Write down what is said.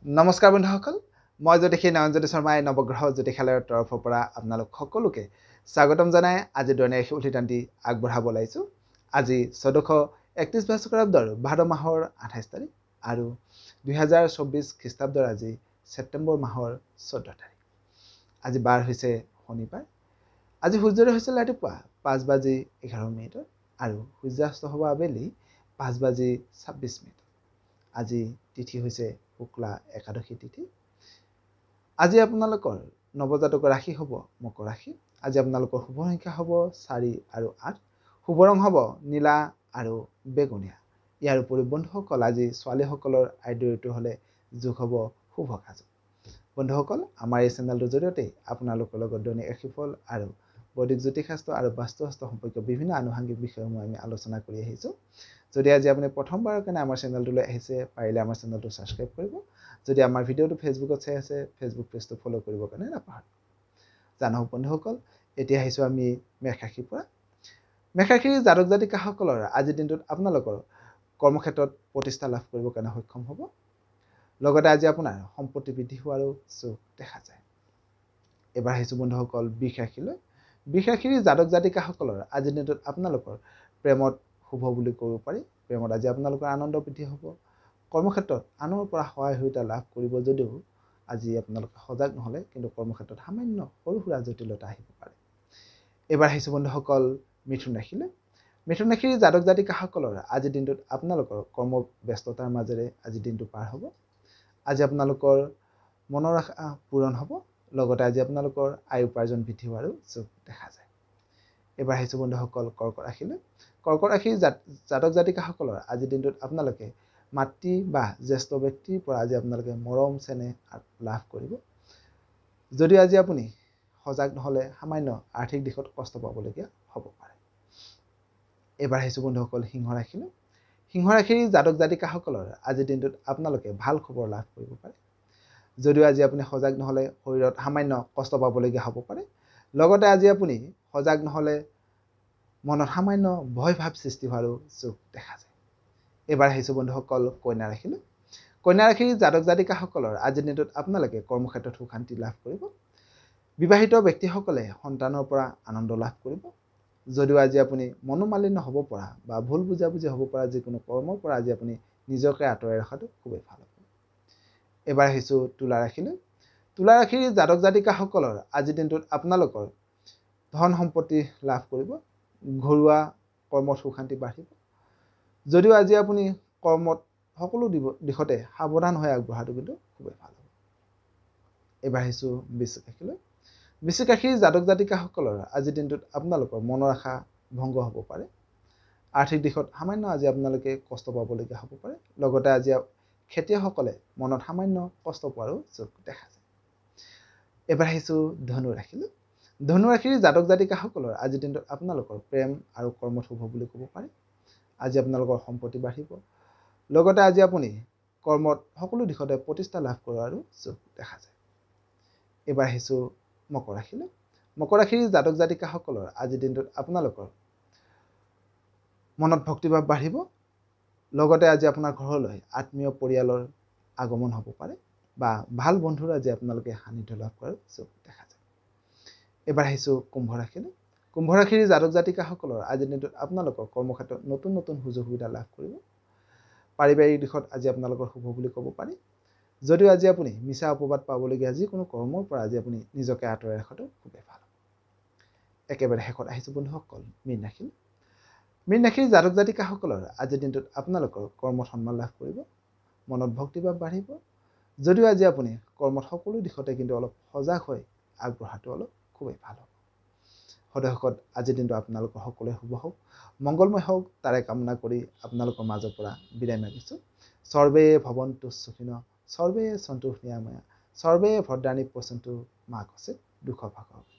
নমস্কাৰ বন্ধুসকল মই জ্যোতিষী নয়নজ্যোতি শৰ্মাই নৱগ্ৰহ জ্যোতিষালয়ৰ তৰফৰ পৰা আপোনালোক সকলোকে স্বাগতম জনাই আজি দৈনিক উঠিতান্তি আগবঢ়াব ওলাইছোঁ। আজি 1431 বৰ্ষাব্দৰ ভাদ মাহৰ 28 তাৰিখ আৰু 2024 খ্ৰীষ্টাব্দৰ আজি ছেপ্টেম্বৰ মাহৰ 14 তাৰিখ। আজি বাৰ হৈছে শনিবাৰ। আজি সূৰ্যোদয় হৈছিল ৰাতিপুৱা 5:11 আৰু সূৰ্যাস্ত হ'ব আবেলি 5:26। আজি তিথি হৈছে শুক্লা একাদশী তিথি। আজি আপোনালোকৰ নৱজাতকৰ ৰাশি হ'ব মকৰ ৰাশি। আজি আপোনালোকৰ শুভ সংখ্যা হ'ব 4 আৰু 8। শুভ ৰং হ'ব নীলা আৰু বেঙুনীয়া। ইয়াৰ উপৰি বন্ধুসকল আজি ছোৱালীসকলৰ আদ্য ঋতু হ'লে যোগ হ'ব শুভ কাজ। বন্ধুসকল আমাৰ এই চেনেলটোৰ জৰিয়তে আপোনালোকৰ লগত দৈনিক ৰাশিফল আৰু বৈদিক জ্যোতিষশাস্ত্ৰ আৰু বাস্তুশাস্ত্ৰ সম্পৰ্কীয় বিভিন্ন আনুষংগিক বিষয়সমূহ আমি আলোচনা কৰি আহিছোঁ। যদি আজি আপুনি প্ৰথমবাৰৰ কাৰণে আমাৰ চেনেলটোলৈ আহিছে পাৰিলে আমাৰ চেনেলটো ছাবস্ক্ৰাইব কৰিব। যদি আমাৰ ভিডিঅ'টো ফেচবুকত চাই আছে ফেচবুক পেজটো ফ'ল' কৰিবৰ কাৰণে নাপাহৰিব। জানক বন্ধুসকল এতিয়া আহিছোঁ আমি মেষ ৰাশিৰ পৰা। মেষ ৰাশিৰ জাতক জাতিকাসকলৰ আজিৰ দিনটোত আপোনালোকৰ কৰ্মক্ষেত্ৰত প্ৰতিষ্ঠা লাভ কৰিবৰ কাৰণে সক্ষম হ'ব। লগতে আজি আপোনাৰ সম্পত্তি বৃদ্ধি হোৱাৰো যোগ দেখা যায়। এবাৰ আহিছোঁ বন্ধুসকল বৃষ ৰাশিলৈ। বৃষ ৰাশিৰ জাতক জাতিকাসকলৰ আজিৰ দিনটোত আপোনালোকৰ প্ৰেমত শুভ বুলি ক'ব পাৰি। প্ৰেমত আজি আপোনালোকৰ আনন্দ বৃদ্ধি হ'ব। কৰ্মক্ষেত্ৰত আনৰ পৰা সহায় সহযোগিতা লাভ কৰিব যদিও আজি আপোনালোকে সজাগ নহ'লে কিন্তু কৰ্মক্ষেত্ৰত সামান্য সৰু সুৰা জটিলতা আহিব পাৰে। এবাৰ আহিছোঁ বন্ধুসকল মিথুন ৰাশিলৈ। মিথুন ৰাশিৰ জাতক জাতিকাসকলৰ আজিৰ দিনটোত আপোনালোকৰ কৰ্ম ব্যস্ততাৰ মাজেৰে আজিৰ দিনটো পাৰ হ'ব। আজি আপোনালোকৰ মনৰ আশা পূৰণ হ'ব। লগতে আজি আপোনালোকৰ আয় উপাৰ্জন বৃদ্ধি হোৱাৰো যোগ দেখা যায়। এবাৰ আহিছোঁ বন্ধুসকল কৰ্কট ৰাশিলৈ। কৰ্কট ৰাশিৰ জাতক জাতিকাসকলৰ আজিৰ দিনটোত আপোনালোকে মাতৃ বা জ্যেষ্ঠ ব্যক্তিৰ পৰা আজি আপোনালোকে মৰম চেনেহ লাভ কৰিব। যদিও আজি আপুনি সজাগ নহ'লে সামান্য আৰ্থিক দিশত কষ্ট পাবলগীয়া হ'ব পাৰে। এবাৰ আহিছোঁ বন্ধুসকল সিংহ ৰাশিলৈ। সিংহ ৰাশিৰ জাতক জাতিকাসকলৰ আজিৰ দিনটোত আপোনালোকে ভাল খবৰ লাভ কৰিব পাৰে। যদিও আজি আপুনি সজাগ নহ'লে শৰীৰত সামান্য কষ্ট পাবলগীয়া হ'ব পাৰে। লগতে আজি আপুনি সজাগ নহ'লে মনত সামান্য ভয় ভাৱ সৃষ্টি হোৱাৰো যোগ দেখা যায়। এবাৰ আহিছোঁ বন্ধুসকল কন্যা ৰাশিলৈ। কন্যা ৰাশিৰ জাতক জাতিকাসকলৰ আজিৰ দিনটোত আপোনালোকে কৰ্মক্ষেত্ৰত সুখ শান্তি লাভ কৰিব। বিবাহিত ব্যক্তিসকলে সন্তানৰ পৰা আনন্দ লাভ কৰিব। যদিও আজি আপুনি মনোমালিন্য হ'ব পৰা বা ভুল বুজাবুজি হ'ব পৰা যিকোনো কৰ্মৰ পৰা আজি আপুনি নিজকে আঁতৰাই ৰখাটো খুবেই ভাল হ'ব। এবাৰ আহিছোঁ তুলা ৰাশিলৈ। তুলা ৰাশিৰ জাতক জাতিকাসকলৰ আজিৰ দিনটোত আপোনালোকৰ ধন সম্পত্তি লাভ কৰিব। ঘৰুৱা কৰ্মত সুখ শান্তি বাঢ়িব। যদিও আজি আপুনি কৰ্মত সকলো দিশতে সাৱধান হৈ আগবঢ়াটো কিন্তু খুবেই ভাল হ'ব। এবাৰ আহিছোঁ বৃশ্চিক ৰাশিলৈ। বৃশ্চিক ৰাশিৰ জাতক জাতিকাসকলৰ আজিৰ দিনটোত আপোনালোকৰ মনৰ আশা ভংগ হ'ব পাৰে। আৰ্থিক দিশত সামান্য আজি আপোনালোকে কষ্ট পাবলগীয়া হ'ব পাৰে। লগতে আজি খেতিয়কসকলে মনত সামান্য কষ্ট পোৱাৰো যোগ দেখা যায়। এবাৰ আহিছোঁ ধনু ৰাশিলৈ। ধনু ৰাশিৰ জাতক জাতিকাসকলৰ আজিৰ দিনটোত আপোনালোকৰ প্ৰেম আৰু কৰ্মত শুভ বুলি ক'ব পাৰি। আজি আপোনালোকৰ সম্পত্তি বাঢ়িব। লগতে আজি আপুনি কৰ্মত সকলো দিশতে প্ৰতিষ্ঠা লাভ কৰাৰো যোগ দেখা যায়। এবাৰ আহিছোঁ মকৰ ৰাশিলৈ। মকৰ ৰাশিৰ জাতক জাতিকাসকলৰ আজিৰ দিনটোত আপোনালোকৰ মনত ভক্তিভাৱ বাঢ়িব। লগতে আজি আপোনাৰ ঘৰলৈ আত্মীয় পৰিয়ালৰ আগমন হ'ব পাৰে বা ভাল বন্ধুৰ আজি আপোনালোকে সান্নিধ্য লাভ কৰাৰ যোগ দেখা যায়। এবাৰ আহিছোঁ কুম্ভ ৰাশিলৈ। কুম্ভ ৰাশিৰ জাতক জাতিকাসকলৰ আজিৰ দিনটোত আপোনালোকৰ কৰ্মক্ষেত্ৰত নতুন নতুন সুযোগ সুবিধা লাভ কৰিব। পাৰিবাৰিক দিশত আজি আপোনালোকৰ শুভ বুলি ক'ব পাৰি। যদিও আজি আপুনি মিছা অপবাদ পাবলগীয়া যিকোনো কৰ্মৰ পৰা আজি আপুনি নিজকে আঁতৰাই ৰখাটো খুবেই ভাল হ'ব। একেবাৰে শেষত আহিছোঁ বন্ধুসকল মীন ৰাশি। মীন ৰাশিৰ জাতক জাতিকাসকলৰ আজিৰ দিনটোত আপোনালোকৰ কৰ্মত সন্মান লাভ কৰিব। মনত ভক্তিভাৱ বাঢ়িব। যদিও আজি আপুনি কৰ্মত সকলো দিশতে কিন্তু অলপ সজাগ হৈ আগবঢ়াটো অলপ খুবেই ভাল হ'ব। সদস্যসকল আজিৰ দিনটো আপোনালোকৰ সকলোৱে শুভ হওক, মংগলময় হওক তাৰে কামনা কৰি আপোনালোকৰ মাজৰ পৰা বিদায় মাগিছোঁ। সৰ্বে ভৱন্তু সুখিনঃ, সৰ্বে সন্তু নিৰাময়া, সৰ্বে ভদ্ৰাণি পশ্যন্তু মা কশ্চিৎ দুঃখভাগ্।